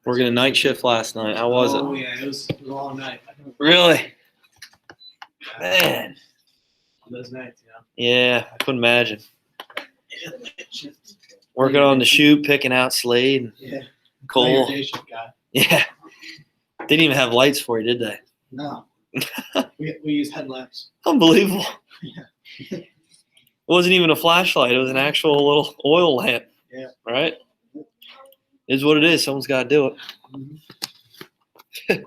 Working a night shift last night. How was it? Oh yeah, it was a long night. Really? Man. On those nights, Yeah, I couldn't imagine. Working on the chute, picking out Slade and Yeah. Cole. Day shift guy. Yeah. Didn't even have lights for you, did they? No. we use headlamps. Unbelievable. Yeah. It wasn't even a flashlight. It was an actual little oil lamp. Yeah. Right? Is what it is. Someone's got to do it. Mm-hmm.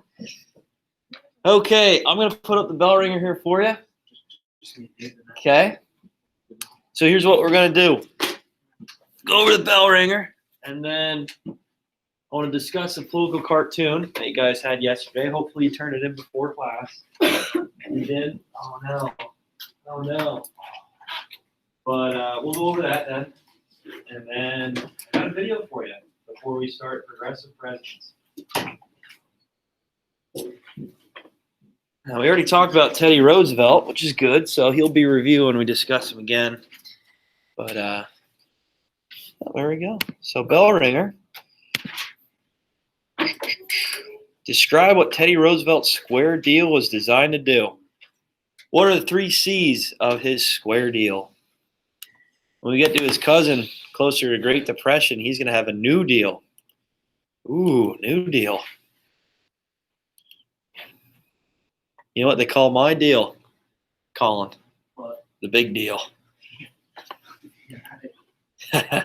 Okay, I'm going to put up the bell ringer here for you. Okay. So here's what we're going to do. Go over the bell ringer, and then I want to discuss a political cartoon that you guys had yesterday. Hopefully you turned it in before class. You did? Oh, no. Oh, no. But we'll go over that then. And then I got a video for you before we start Progressive Presidents. Now, we already talked about Teddy Roosevelt, which is good, so he'll be reviewed when we discuss him again. But there we go. So, bell ringer. Describe what Teddy Roosevelt's square deal was designed to do. What are the 3 C's of his square deal? When we get to his cousin closer to Great Depression, he's going to have a New Deal. Ooh, New Deal. You know what they call my deal, Colin? What? The big deal. All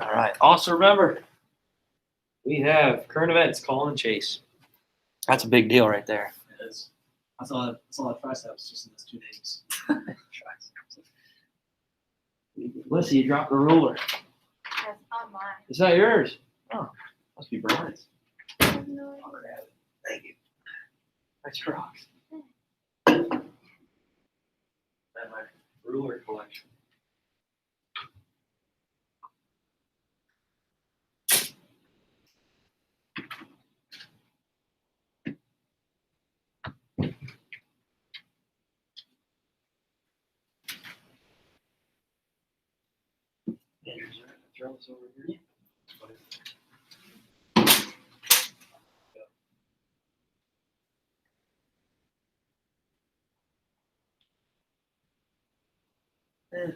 right. Also remember, we have current events, Colin and Chase. That's a big deal right there. It is. I saw triceps just in those 2 days. Listen, you dropped the ruler. That's on mine. Is that yours? Oh, must be Brian's. No. Thank you. Nice rocks. And my ruler collection. Andrew's right. Throw this over here. I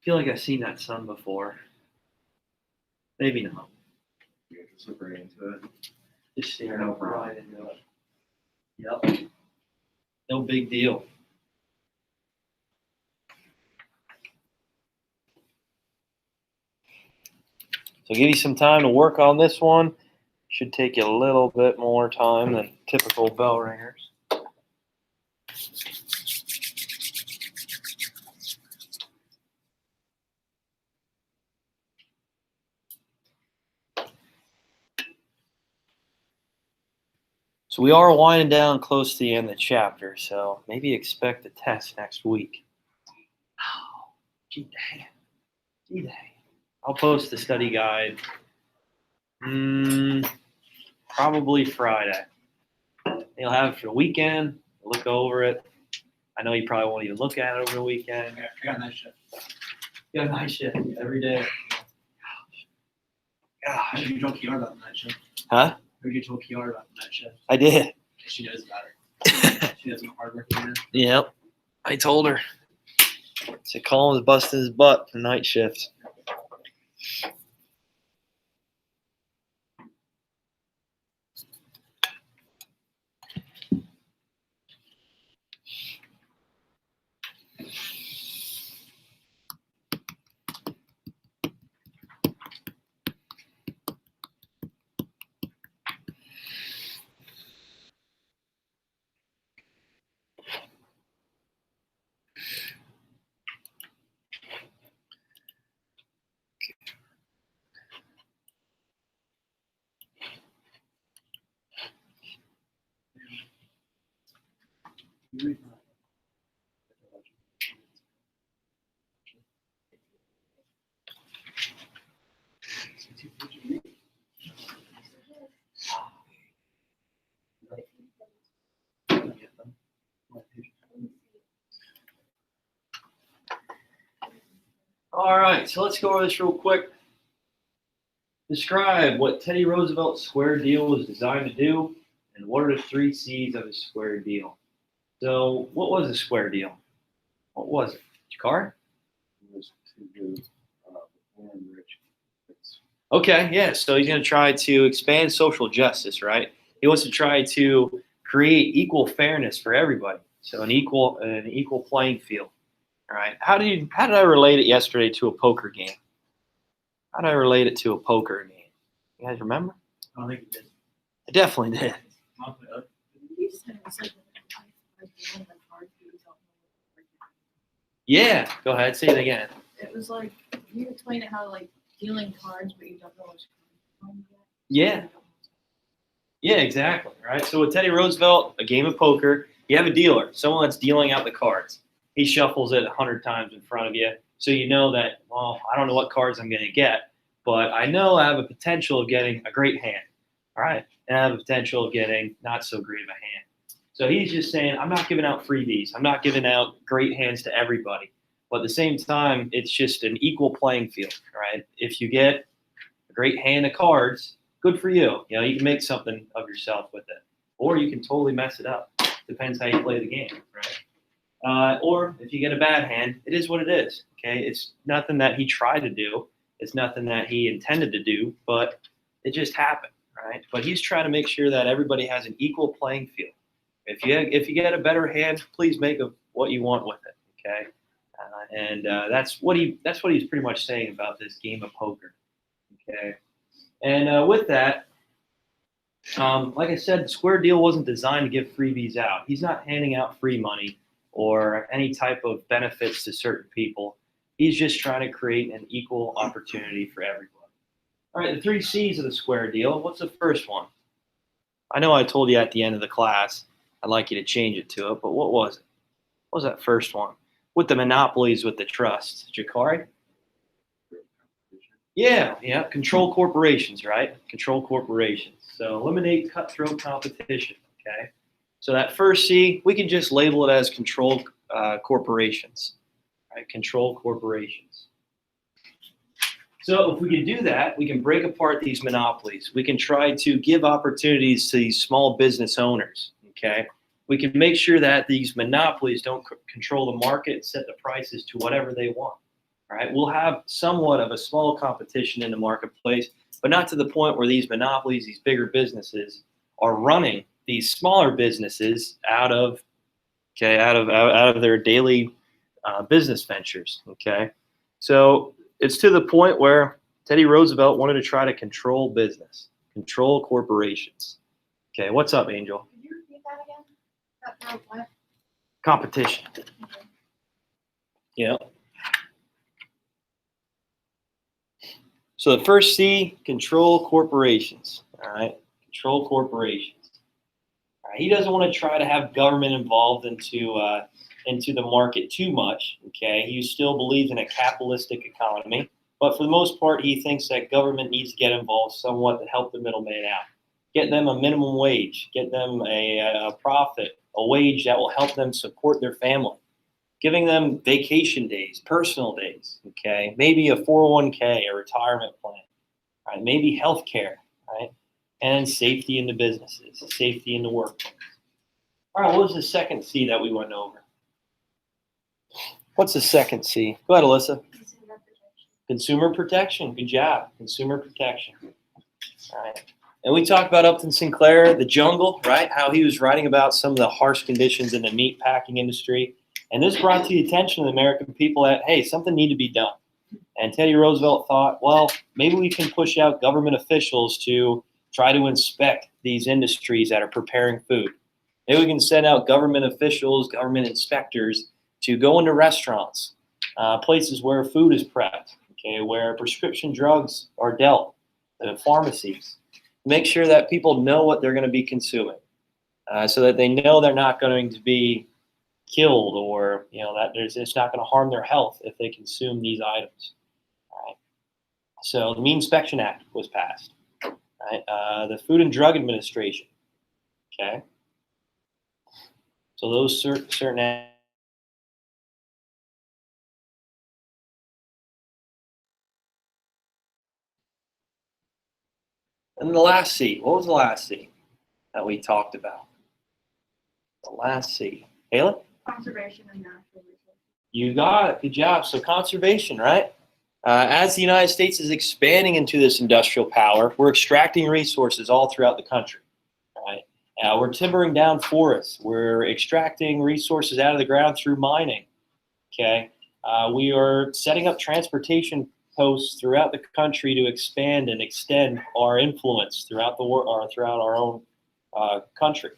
feel like I've seen that sun before. Maybe not. You have to slip right into it. Just staring No over problem. right into it. Yep. No big deal. So give you some time to work on this one. Should take you a little bit more time than typical bell ringers. So we are winding down close to the end of the chapter, so maybe expect a test next week. Oh, gee dang. Gee dang. I'll post the study guide probably Friday. You'll have it for the weekend, look over it. I know you probably won't even look at it over the weekend. I got a nice shift. You got a night shift every day. I Gosh. heard you told Kiara about the night shift. Huh? I heard you told Kiara about the night shift. I did. She knows about it. She does some hard work in there. Yep. I told her. So Colin was busting his butt for night shift. All right, so let's go over this real quick. Describe what Teddy Roosevelt's square deal was designed to do, and what are the 3 C's of his square deal? So, what was a square deal? What was it? Jakar? It was to do poor and rich. Okay, yeah. So he's going to try to expand social justice, right? He wants to try to create equal fairness for everybody. So an equal playing field. All right. How did I relate it yesterday to a poker game? How did I relate it to a poker game? You guys remember? I don't think it did. I definitely did. You said it was like the cards you don't know what Yeah. Go ahead. Say it again. it was like you explained it how like dealing cards, but you don't know which card. Yeah. Yeah, exactly. Right. So with Teddy Roosevelt, a game of poker, you have a dealer, someone that's dealing out the cards. He shuffles it 100 times in front of you, so you know that. Well, I don't know what cards I'm going to get, but I know I have a potential of getting a great hand. All right, and I have a potential of getting not so great of a hand. So he's just saying, I'm not giving out freebies. I'm not giving out great hands to everybody. But at the same time, it's just an equal playing field, right? If you get a great hand of cards, good for you. You know, you can make something of yourself with it, or you can totally mess it up. Depends how you play the game, right? Or if you get a bad hand, it is what it is. Okay, it's nothing that he tried to do. It's nothing that he intended to do, but it just happened, right? But he's trying to make sure that everybody has an equal playing field. If you get a better hand, please make of what you want with it. Okay, that's what he's pretty much saying about this game of poker. Okay, and with that, like I said, the square deal wasn't designed to give freebies out. He's not handing out free money or any type of benefits to certain people. He's just trying to create an equal opportunity for everyone. All right, the 3 C's of the square deal. What's the first one? I know I told you at the end of the class I'd like you to change it to it, but what was it? What was that first one? With the monopolies with the trusts. Jakari? Yeah, control corporations, right? Control corporations. So eliminate cutthroat competition, okay? So that first C, we can just label it as control corporations, right? Control corporations. So if we can do that, we can break apart these monopolies. We can try to give opportunities to these small business owners, okay? We can make sure that these monopolies don't control the market, set the prices to whatever they want. All right, we'll have somewhat of a small competition in the marketplace, but not to the point where these monopolies, these bigger businesses, are running these smaller businesses out of their daily business ventures. Okay, so it's to the point where Teddy Roosevelt wanted to try to control business, control corporations. Okay, what's up, Angel? Could you repeat that again? That real quick. Competition. Yeah. So the first C, control corporations. All right, control corporations. All right, he doesn't want to try to have government involved into the market too much. Okay, he still believes in a capitalistic economy, but for the most part, he thinks that government needs to get involved somewhat to help the middleman out, get them a minimum wage, get them a profit, a wage that will help them support their family. Giving them vacation days, personal days, okay? Maybe a 401k, a retirement plan, right? Maybe health care, right? And safety in the businesses, safety in the workplace. All right, what was the second C that we went over? What's the second C? Go ahead, Alyssa. Consumer protection. Good job. Consumer protection. All right. And we talked about Upton Sinclair, the jungle, right? How he was writing about some of the harsh conditions in the meat packing industry. And this brought to the attention of the American people that, hey, something needed to be done. And Teddy Roosevelt thought, well, maybe we can push out government officials to try to inspect these industries that are preparing food. Maybe we can send out government officials, government inspectors to go into restaurants, places where food is prepped, okay, where prescription drugs are dealt, the pharmacies. Make sure that people know what they're going to be consuming so that they know they're not going to be killed, or that it's not going to harm their health if they consume these items. All right. So the Meat Inspection Act was passed. Right. The Food and Drug Administration. Okay. So those certain And the last C. What was the last C that we talked about? The last C. Haley? Conservation and natural resources. You got it. Good job. So conservation, right? As the United States is expanding into this industrial power, we're extracting resources all throughout the country, right? We're timbering down forests. We're extracting resources out of the ground through mining, okay? We are setting up transportation posts throughout the country to expand and extend our influence throughout the world, or throughout our own country.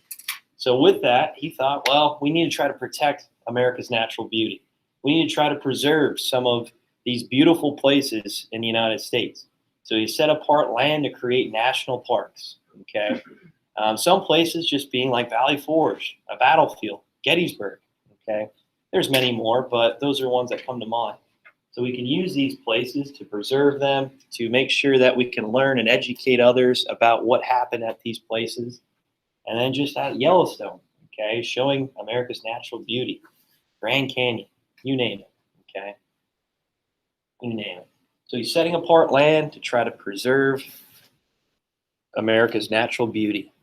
So with that, he thought, well, we need to try to protect America's natural beauty. We need to try to preserve some of these beautiful places in the United States. So he set apart land to create national parks, okay? Some places just being like Valley Forge, a battlefield, Gettysburg, okay? There's many more, but those are ones that come to mind. So we can use these places to preserve them, to make sure that we can learn and educate others about what happened at these places. And then just at Yellowstone, okay, showing America's natural beauty, Grand Canyon, you name it, okay? You name it. So he's setting apart land to try to preserve America's natural beauty.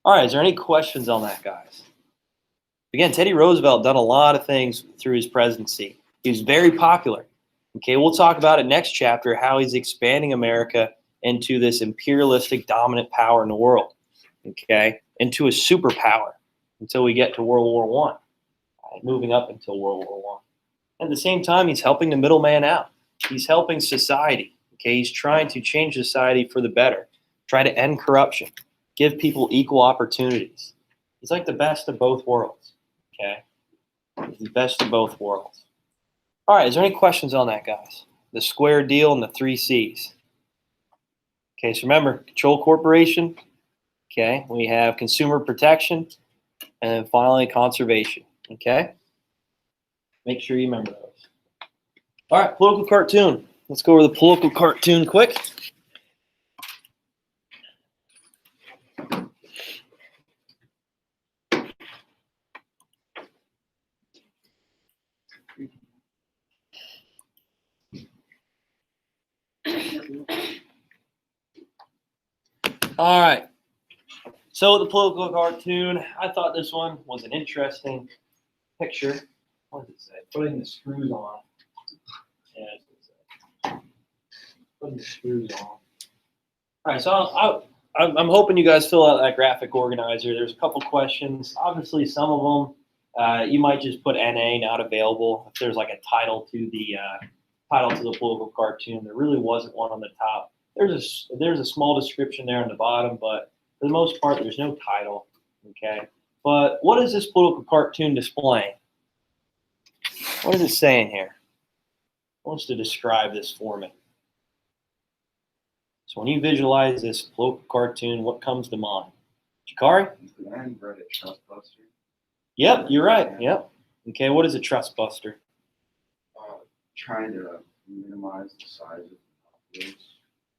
All right, is there any questions on that, guys? Again, Teddy Roosevelt done a lot of things through his presidency. He was very popular. Okay, we'll talk about it next chapter, how he's expanding America into this imperialistic dominant power in the world, okay, into a superpower until we get to World War I, right, moving up until World War I. At the same time, he's helping the middleman out. He's helping society. Okay, he's trying to change society for the better, try to end corruption, give people equal opportunities. He's like the best of both worlds. Okay, he's the best of both worlds. All right, is there any questions on that, guys? The square deal and the 3 C's. Okay, so remember, control corporation. Okay, we have consumer protection, and then finally conservation. Okay. Make sure you remember those. All right, political cartoon. Let's go over the political cartoon quick. All right. So the political cartoon, I thought this one was an interesting picture. What does it say? Putting the screws on. Yeah, that's what it says. Putting the screws on. All right, so I'm hoping you guys fill out that graphic organizer. There's a couple questions. Obviously, some of them you might just put NA, not available. If there's like a title to the political cartoon, there really wasn't one on the top. There's a small description there on the bottom, but for the most part, there's no title. Okay, but what is this political cartoon displaying? What is it saying here? I want you to describe this for me. So when you visualize this political cartoon, what comes to mind? Jakari? I hadn't read it, Trust Buster. Yep, you're right. Yep. Okay, what is a trust buster? Trying to minimize the size of the populace.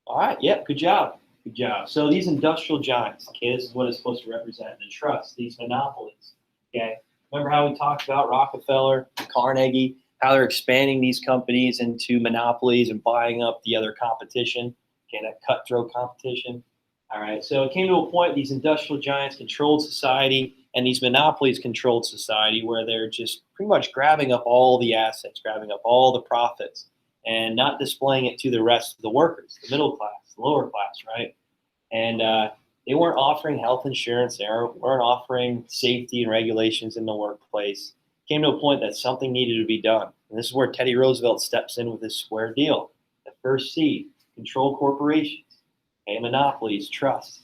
All right, yep, good job. Good job. So these industrial giants, okay, this is what it's supposed to represent, the trust, these monopolies, okay? Remember how we talked about Rockefeller, Carnegie, how they're expanding these companies into monopolies and buying up the other competition, okay, that cutthroat competition. All right, so it came to a point these industrial giants controlled society and these monopolies controlled society where they're just pretty much grabbing up all the assets, grabbing up all the profits and not displaying it to the rest of the workers, the middle class, the lower class, right? And they weren't offering health insurance, they weren't offering safety and regulations in the workplace. It came to a point that something needed to be done. And this is where Teddy Roosevelt steps in with his square deal. The first C, control corporations, okay, monopolies, trusts.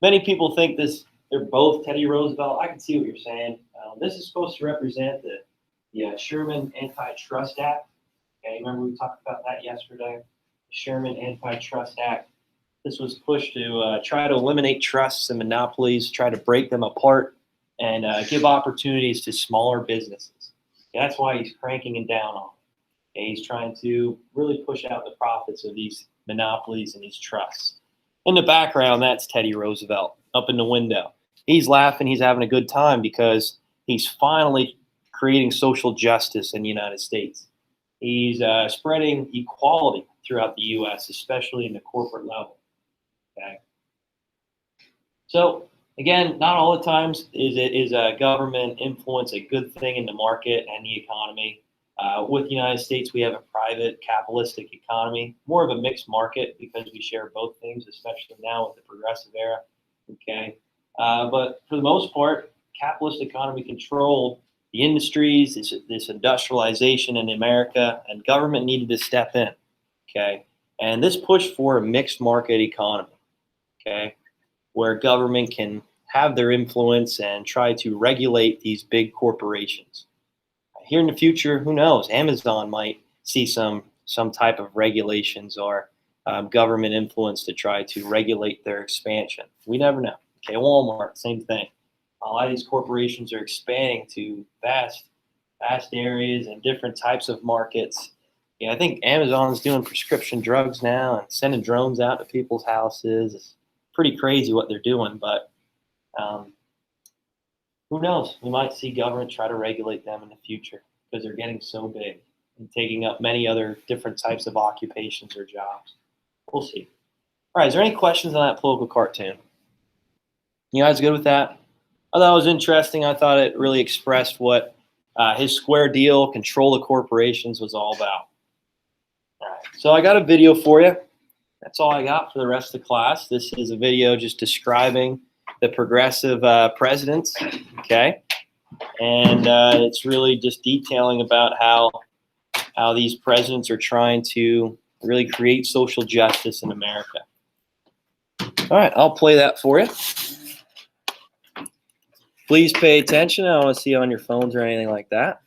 Many people think they're both Teddy Roosevelt. I can see what you're saying. This is supposed to represent the Sherman Antitrust Act. Okay, remember we talked about that yesterday? The Sherman Antitrust Act. This was pushed to try to eliminate trusts and monopolies, try to break them apart, and give opportunities to smaller businesses. That's why he's cranking it down on it. Okay, he's trying to really push out the profits of these monopolies and these trusts. In the background, that's Teddy Roosevelt up in the window. He's laughing, he's having a good time because he's finally creating social justice in the United States. He's spreading equality throughout the U.S., especially in the corporate level. Okay. So again, not all the times is government influence a good thing in the market and the economy. With the United States, we have a private capitalistic economy, more of a mixed market because we share both things, especially now with the progressive era. Okay, but for the most part, capitalist economy controlled the industries, this industrialization in America, and government needed to step in. Okay, and this pushed for a mixed market economy. Okay, where government can have their influence and try to regulate these big corporations. Here in the future, who knows? Amazon might see some type of regulations or government influence to try to regulate their expansion. We never know. Okay, Walmart, same thing. A lot of these corporations are expanding to vast areas and different types of markets. Yeah, I think Amazon is doing prescription drugs now and sending drones out to people's houses. It's pretty crazy what they're doing, but who knows? We might see government try to regulate them in the future because they're getting so big and taking up many other different types of occupations or jobs. We'll see. All right, is there any questions on that political cartoon? You guys good with that? I thought it was interesting. I thought it really expressed what his square deal, control of corporations, was all about. All right, so I got a video for you. That's all I got for the rest of the class. This is a video just describing the progressive presidents, okay? And it's really just detailing about how these presidents are trying to really create social justice in America. All right, I'll play that for you. Please pay attention. I don't want to see you on your phones or anything like that.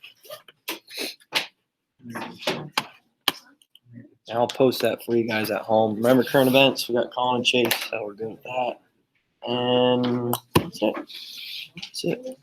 I'll post that for you guys at home. Remember current events, we got Colin and Chase, so we're good with that. And that's it. That's it.